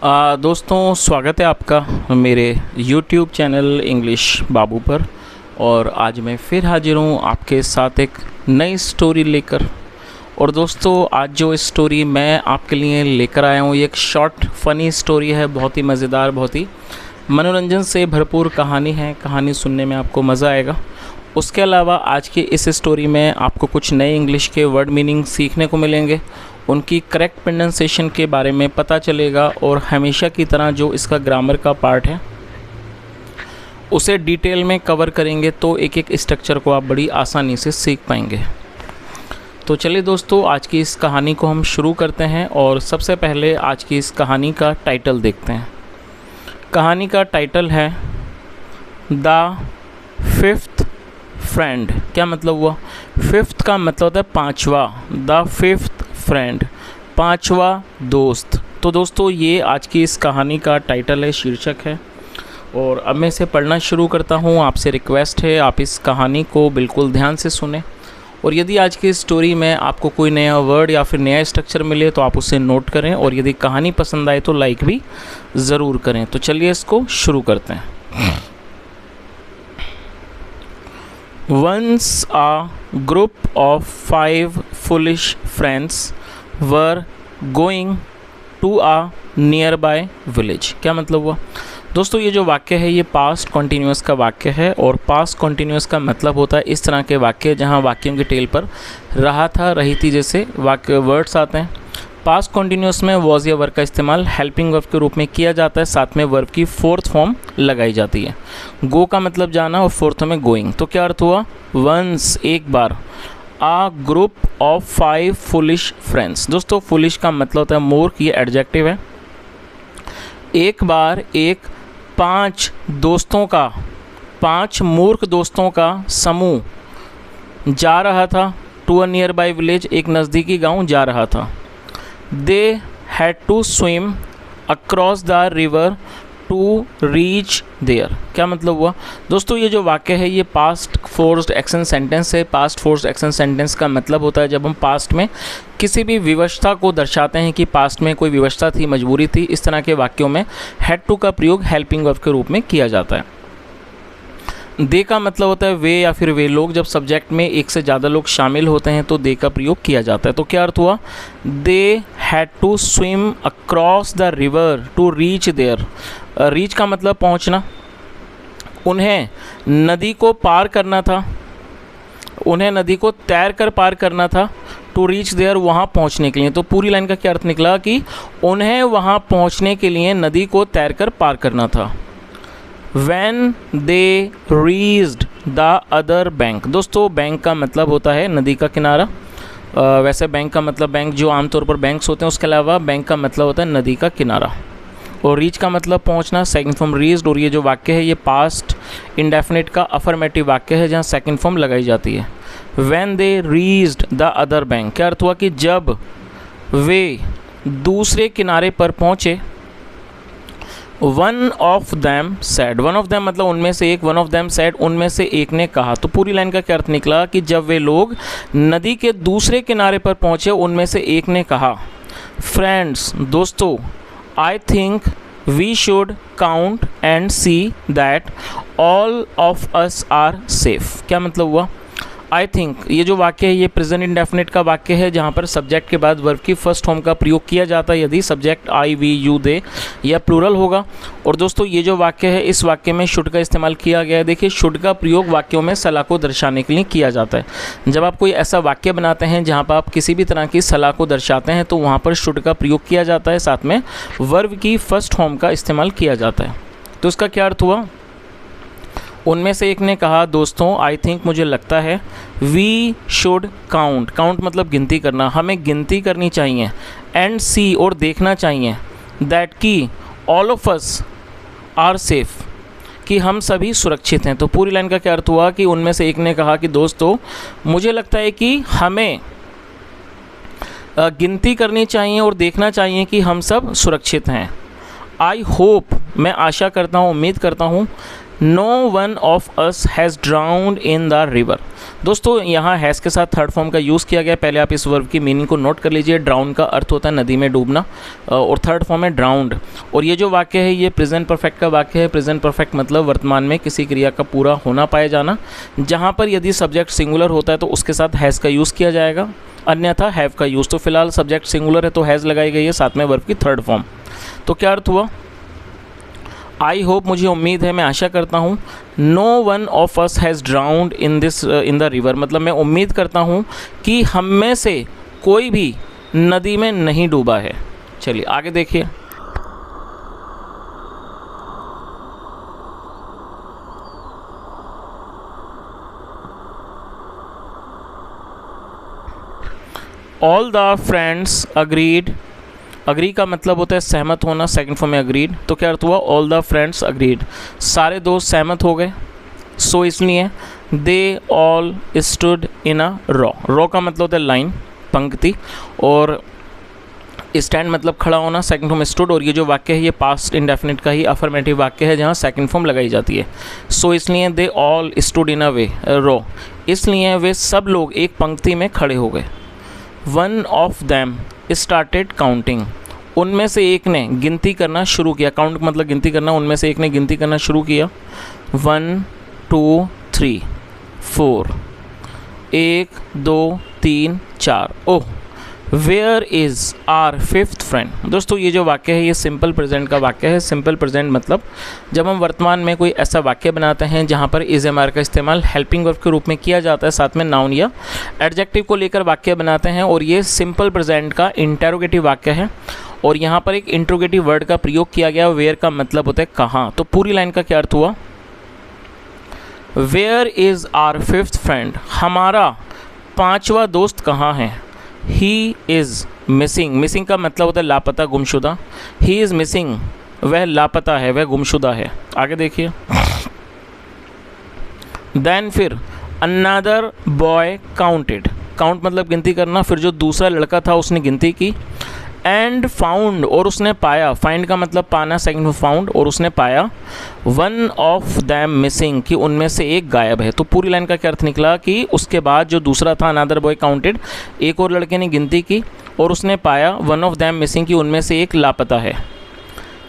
दोस्तों स्वागत है आपका मेरे YouTube चैनल इंग्लिश बाबू पर। और आज मैं फिर हाजिर हूँ आपके साथ एक नई स्टोरी लेकर। और दोस्तों आज जो स्टोरी मैं आपके लिए लेकर आया हूँ ये एक शॉर्ट फ़नी स्टोरी है। बहुत ही मज़ेदार, बहुत ही मनोरंजन से भरपूर कहानी है। कहानी सुनने में आपको मज़ा आएगा। उसके अलावा आज की इस स्टोरी में आपको कुछ नए इंग्लिश के वर्ड मीनिंग सीखने को मिलेंगे, उनकी करेक्ट प्रोनाउंसिएशन के बारे में पता चलेगा और हमेशा की तरह जो इसका ग्रामर का पार्ट है उसे डिटेल में कवर करेंगे, तो एक एक स्ट्रक्चर को आप बड़ी आसानी से सीख पाएंगे। तो चलिए दोस्तों आज की इस कहानी को हम शुरू करते हैं। और सबसे पहले आज की इस कहानी का टाइटल देखते हैं। कहानी का टाइटल है द फिफ्थ फ्रेंड। क्या मतलब हुआ? फिफ्थ का मतलब होता है पांचवा। द फिफ्थ फ्रेंड, पांचवा दोस्त। तो दोस्तों ये आज की इस कहानी का टाइटल है, शीर्षक है। और अब मैं इसे पढ़ना शुरू करता हूँ। आपसे रिक्वेस्ट है आप इस कहानी को बिल्कुल ध्यान से सुने। और यदि आज की स्टोरी में आपको कोई नया वर्ड या फिर नया स्ट्रक्चर मिले तो आप उसे नोट करें। और यदि कहानी पसंद आए तो लाइक भी ज़रूर करें। तो चलिए इसको शुरू करते हैं। Once a group of 5 foolish friends were going to a nearby village। क्या मतलब हुआ? दोस्तों ये जो वाक्य है ये पास्ट कॉन्टीन्यूअस का वाक्य है। और पास्ट कॉन्टीन्यूअस का मतलब होता है इस तरह के वाक्य जहाँ वाक्यों की टेल पर रहा था, रही थी जैसे वाक्य वर्ड्स आते हैं। पास्ट कॉन्टीन्यूअस में वॉज या वर्ब का इस्तेमाल हेल्पिंग वर्ब के रूप में किया जाता है, साथ में वर्ब की फोर्थ फॉर्म लगाई जाती है। गो का मतलब जाना और फोर्थ में गोइंग। तो क्या अर्थ हुआ? वंस एक बार, आ ग्रुप ऑफ 5 फुलिश फ्रेंड्स। दोस्तों फुलिश का मतलब होता है मूर्ख, ये एडजेक्टिव है। एक बार एक 5 दोस्तों का, 5 मूर्ख दोस्तों का समूह जा रहा था to a nearby village, एक नज़दीकी गांव जा रहा था। They had to swim across the river to reach there। क्या मतलब हुआ? दोस्तों ये जो वाक्य है ये पास्ट फोर्स्ड एक्शन सेंटेंस है। पास्ट फोर्स्ड एक्शन सेंटेंस का मतलब होता है जब हम पास्ट में किसी भी विवशता को दर्शाते हैं कि पास्ट में कोई विवशता थी, मजबूरी थी, इस तरह के वाक्यों में हैड टू का प्रयोग हेल्पिंग वर्ब के रूप में किया जाता है। दे का मतलब होता है वे या फिर वे लोग। जब सब्जेक्ट में एक से ज़्यादा लोग शामिल होते हैं तो दे का प्रयोग किया जाता है। तो क्या अर्थ हुआ? They had to swim across the river to reach there. Reach का मतलब पहुंचना। उन्हें नदी को पार करना था, उन्हें नदी को तैर कर पार करना था। टू रीच देयर, वहाँ पहुँचने के लिए। तो पूरी लाइन का क्या अर्थ निकला कि उन्हें वहाँ पहुँचने के लिए नदी को तैर कर पार करना था। When they reached the other bank। दोस्तों बैंक का मतलब होता है नदी का किनारा। वैसे बैंक का मतलब बैंक जो आमतौर पर बैंक्स होते हैं, उसके अलावा बैंक का मतलब होता है नदी का किनारा। और रीच का मतलब पहुंचना, सेकंड फॉर्म रीच्ड। और ये जो वाक्य है ये पास्ट इंडेफिनिट का अफर्मेटिव वाक्य है जहां सेकंड फॉर्म लगाई जाती है। When they reached the other bank, क्या अर्थ हुआ कि जब वे दूसरे किनारे पर पहुँचे। One of them sad, one of them मतलब उनमें से एक, वन ऑफ दैम सैड उनमें से एक ने कहा। तो पूरी लाइन का क्या अर्थ निकला कि जब वे लोग नदी के दूसरे किनारे पर पहुंचे उनमें से एक ने कहा, फ्रेंड्स दोस्तों, I think we should count and see that all of us are safe. क्या मतलब हुआ? आई थिंक ये जो वाक्य है ये प्रेजेंट इंडेफिनिट का वाक्य है जहाँ पर सब्जेक्ट के बाद वर्ब की फर्स्ट फॉर्म का प्रयोग किया जाता है यदि सब्जेक्ट आई, वी, यू, दे या प्लूरल होगा। और दोस्तों ये जो वाक्य है इस वाक्य में शुड का इस्तेमाल किया गया है। देखिए शुड का प्रयोग वाक्यों में सलाह को दर्शाने के लिए किया जाता है। जब आप कोई ऐसा वाक्य बनाते हैं जहाँ पर आप किसी भी तरह की सलाह को दर्शाते हैं तो वहाँ पर शुड का प्रयोग किया जाता है, साथ में वर्ब की फर्स्ट फॉर्म का इस्तेमाल किया जाता है। तो इसका क्या अर्थ हुआ? उनमें से एक ने कहा, दोस्तों आई थिंक मुझे लगता है, वी शुड काउंट, काउंट मतलब गिनती करना, हमें गिनती करनी चाहिए, एंड सी और देखना चाहिए, दैट की all of us are safe, कि हम सभी सुरक्षित हैं। तो पूरी लाइन का क्या अर्थ हुआ कि उनमें से एक ने कहा कि दोस्तों मुझे लगता है कि हमें गिनती करनी चाहिए और देखना चाहिए कि हम सब सुरक्षित हैं। आई होप, मैं आशा करता हूँ, उम्मीद करता हूँ, no one of us has drowned in the river. दोस्तों यहाँ हैज़ के साथ थर्ड फॉर्म का यूज़ किया गया। पहले आप इस वर्ब की मीनिंग को नोट कर लीजिए। ड्राउन का अर्थ होता है नदी में डूबना, और थर्ड फॉर्म है ड्राउंड। और ये जो वाक्य है ये प्रेजेंट परफेक्ट का वाक्य है। प्रेजेंट परफेक्ट मतलब वर्तमान में किसी क्रिया का पूरा होना पाया जाना, जहाँ पर यदि सब्जेक्ट सिंगुलर होता है तो उसके साथ हैज़ का यूज़ किया जाएगा, अन्यथा हैव का यूज़। तो फिलहाल सब्जेक्ट सिंगुलर है तो हैज़ लगाई गई है, साथ में वर्ब की थर्ड फॉर्म। तो क्या अर्थ हुआ? आई होप, मुझे उम्मीद है, मैं आशा करता हूँ, no one of us has drowned in the river, मतलब मैं उम्मीद करता हूँ कि हम में से कोई भी नदी में नहीं डूबा है। चलिए आगे देखिए। All the friends agreed. Agree का मतलब होता है सहमत होना, सेकंड फॉर्म में अग्रीड। तो क्या अर्थ हुआ? ऑल द फ्रेंड्स अग्रीड, सारे दोस्त सहमत हो गए। सो इसलिए they all stood in a raw का मतलब होता है लाइन, पंक्ति, और स्टैंड मतलब खड़ा होना, सेकंड फॉर्म स्टूड। और ये जो वाक्य है ये पास्ट इंडेफिनिट का ही अफर्मेटिव वाक्य है जहाँ सेकंड फॉर्म लगाई जाती है। सो इसलिए they all stood in a raw, इसलिए वे सब लोग एक पंक्ति में खड़े हो गए। One of them started counting, उनमें से एक ने गिनती करना शुरू किया। काउंट मतलब गिनती करना, उनमें से एक ने गिनती करना शुरू किया। 1 2 3 4, 1 2 3 4। Oh, where is our fifth friend. दोस्तों ये जो वाक्य है ये सिंपल प्रेजेंट का वाक्य है। सिंपल प्रेजेंट मतलब जब हम वर्तमान में कोई ऐसा वाक्य बनाते हैं जहाँ पर इज एम आर का इस्तेमाल हेल्पिंग वर्ब के रूप में किया जाता है, साथ में नाउन या एडजेक्टिव को लेकर वाक्य बनाते हैं, और ये सिंपल प्रेजेंट का इंटेरोगेटिव वाक्य है। और यहाँ पर एक इंट्रोगेटिव वर्ड का प्रयोग किया गया। वेयर का मतलब होता है कहाँ। तो पूरी लाइन का क्या अर्थ हुआ? Where is our fifth friend, हमारा पाँचवा दोस्त कहाँ है। ही इज़ मिसिंग, मिसिंग का मतलब होता है लापता, गुमशुदा। ही इज़ मिसिंग, वह लापता है, वह गुमशुदा है। आगे देखिए। देन फिर अनदर बॉय काउंटेड, काउंट मतलब गिनती करना, फिर जो दूसरा लड़का था उसने गिनती की। एंड फाउंड, और उसने पाया, फाइंड का मतलब पाना, सेकंड में फाउंड, और उसने पाया। वन ऑफ दैम मिसिंग, कि उनमें से एक गायब है। तो पूरी लाइन का क्या अर्थ निकला कि उसके बाद जो दूसरा था अनदर बॉय काउंटेड, एक और लड़के ने गिनती की और उसने पाया वन ऑफ दैम मिसिंग, कि उनमें से एक लापता है।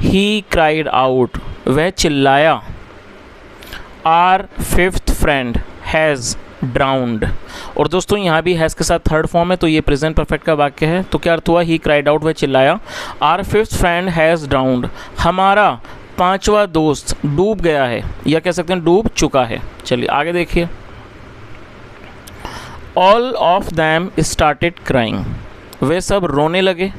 ही क्राइड आउट, वह चिल्लाया। Our fifth friend has drowned, और दोस्तों यहाँ भी हैज़ के साथ थर्ड फॉर्म है तो ये प्रेजेंट परफेक्ट का वाक्य है। तो क्या अर्थ हुआ? ही क्राइड आउट, वह चिल्लाया। Our fifth friend has drowned, हमारा पांचवा दोस्त डूब गया है, या कह सकते हैं डूब चुका है। चलिए आगे देखिए। All of them started crying, वे सब रोने लगे।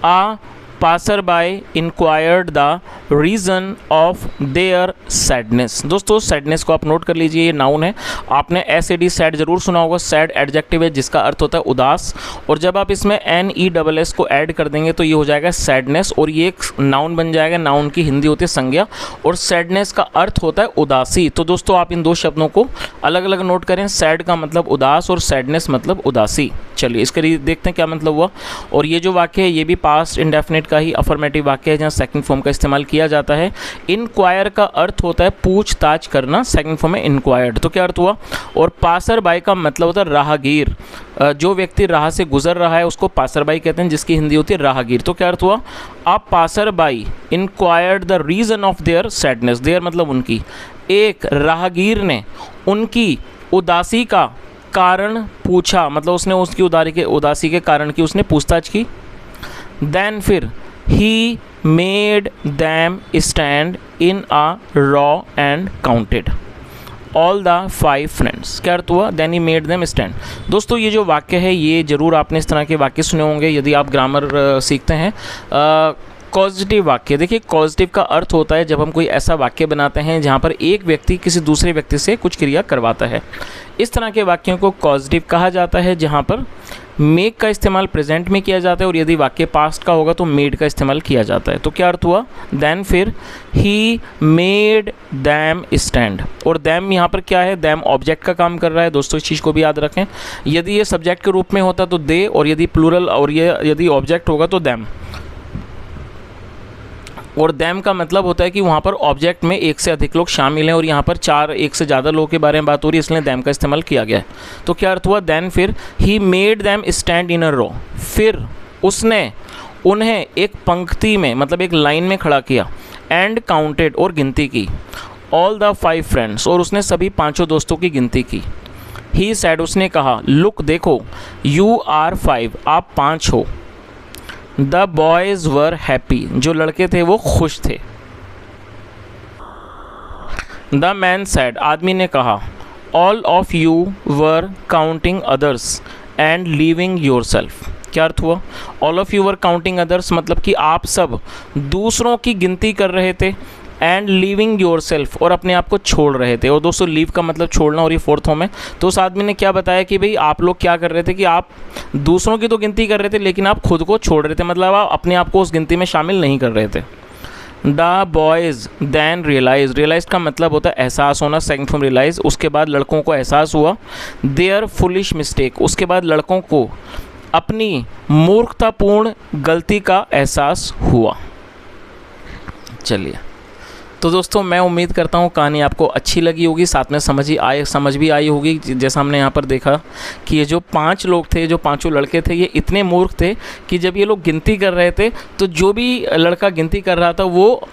A passer by inquired the reason of their sadness. दोस्तों सैडनेस को आप नोट कर लीजिए, ये नाउन है। आपने SAD सैड जरूर सुना होगा। सैड एडजेक्टिव है जिसका अर्थ होता है उदास, और जब आप इसमें NESS को ऐड कर देंगे तो ये हो जाएगा सैडनेस, और ये एक नाउन बन जाएगा। नाउन की हिंदी होती है संज्ञा, और सैडनेस का अर्थ होता है उदासी। तो दोस्तों आप इन दो शब्दों को अलग अलग नोट करें। सैड का मतलब उदास और सैडनेस मतलब उदासी। चलिए इसके देखते हैं क्या मतलब हुआ। और ये जो वाक्य है ये भी पास्ट इंडेफिनिट का ही अफर्मेटिव वाक्य है जहाँ सेकंड फॉर्म का इस्तेमाल किया जाता है। इंक्वायर का अर्थ होता है पूछताछ करना, सेकंड फॉर्म में इंक्वायर्ड। तो क्या अर्थ हुआ? और पासर बाई का मतलब होता है राहगीर, जो व्यक्ति राह से गुजर रहा है उसको पासर बाई कहते हैं, जिसकी हिंदी होती है राहगीर। तो क्या अर्थ हुआ? आप passerby inquired the reason of their sadness, their मतलब उनकी, एक राहगीर ने उनकी उदासी का कारण पूछा, मतलब उसने उसकी उदासी के कारण की उसने पूछताछ की। देन फिर he made them stand in a row and counted all the 5 friends. क्या अर्थ हुआ? Then he made them stand. दोस्तों ये जो वाक्य है ये ज़रूर आपने इस तरह के वाक्य सुने होंगे यदि आप ग्रामर सीखते हैं। कॉजिटिव वाक्य, देखिए कॉजिटिव का अर्थ होता है जब हम कोई ऐसा वाक्य बनाते हैं जहाँ पर एक व्यक्ति किसी दूसरे व्यक्ति से कुछ क्रिया करवाता है। इस तरह के वाक्यों को कॉजिटिव कहा जाता है जहाँ पर मेक का इस्तेमाल प्रेजेंट में किया जाता है, और यदि वाक्य पास्ट का होगा तो मेड का इस्तेमाल किया जाता है। तो क्या अर्थ हुआ? देन फिर ही मेड दैम स्टैंड, और दैम यहाँ पर क्या है? दैम ऑब्जेक्ट का काम कर रहा है। दोस्तों इस चीज़ को भी याद रखें। यदि ये सब्जेक्ट के रूप में होता तो दे, और यदि प्लूरल और ये यदि ऑब्जेक्ट होगा तो दैम। और दैम का मतलब होता है कि वहाँ पर ऑब्जेक्ट में एक से अधिक लोग शामिल हैं, और यहाँ पर चार एक से ज़्यादा लोगों के बारे में बात हो रही है, इसलिए दैम का इस्तेमाल किया गया है। तो क्या अर्थ हुआ, देन फिर he made them stand in a row, फिर उसने उन्हें एक पंक्ति में मतलब एक लाइन में खड़ा किया, एंड काउंटेड और गिनती की, ऑल द 5 फ्रेंड्स और उसने सभी 5 दोस्तों की गिनती की। ही सैड उसने कहा, लुक देखो, यू आर 5 आप 5 हो। द बॉयज़ वर हैप्पी जो लड़के थे वो खुश थे। द मैन सैड आदमी ने कहा, all of you were counting others and leaving your self. क्या अर्थ हुआ, all of you were counting others मतलब कि आप सब दूसरों की गिनती कर रहे थे, एंड लीविंग योर सेल्फ और अपने आप को छोड़ रहे थे। और दोस्तों लीव का मतलब छोड़ना, और ये 4th फॉर्म है। तो उस आदमी ने क्या बताया कि भाई आप लोग क्या कर रहे थे कि आप दूसरों की तो गिनती कर रहे थे लेकिन आप खुद को छोड़ रहे थे, मतलब आप अपने आप को उस गिनती में शामिल नहीं कर रहे थे। द बॉयज़ दैन रियलाइज का मतलब होता है एहसास होना, सेकंड फॉर्म रियलाइज। उसके बाद लड़कों को एहसास हुआ, देयर फुलिश मिस्टेक उसके बाद लड़कों को अपनी मूर्खतापूर्ण गलती का एहसास हुआ। चलिए, तो दोस्तों मैं उम्मीद करता हूँ कहानी आपको अच्छी लगी होगी, साथ में समझ भी आई होगी। जैसा हमने यहाँ पर देखा कि ये जो 5 लोग थे, जो 5 लड़के थे, ये इतने मूर्ख थे कि जब ये लोग गिनती कर रहे थे तो जो भी लड़का गिनती कर रहा था वो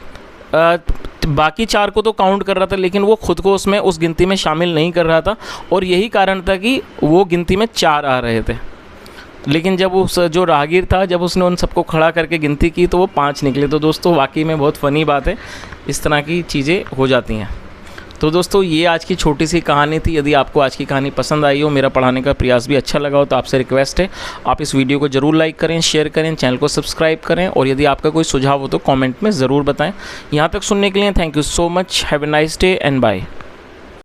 बाकी 4 को तो काउंट कर रहा था लेकिन वो खुद को उसमें उस गिनती में शामिल नहीं कर रहा था, और यही कारण था कि वो गिनती में 4 आ रहे थे। लेकिन जब उस जो राहगीर था, जब उसने उन सबको खड़ा करके गिनती की तो वो 5 निकले। तो दोस्तों वाकई में बहुत फ़नी बात है, इस तरह की चीज़ें हो जाती हैं। तो दोस्तों ये आज की छोटी सी कहानी थी। यदि आपको आज की कहानी पसंद आई हो, मेरा पढ़ाने का प्रयास भी अच्छा लगा हो, तो आपसे रिक्वेस्ट है आप इस वीडियो को ज़रूर लाइक करें, शेयर करें, चैनल को सब्सक्राइब करें, और यदि आपका कोई सुझाव हो तो कमेंट में ज़रूर बताएं। यहाँ तक सुनने के लिए thank you so much. Have a nice day and bye.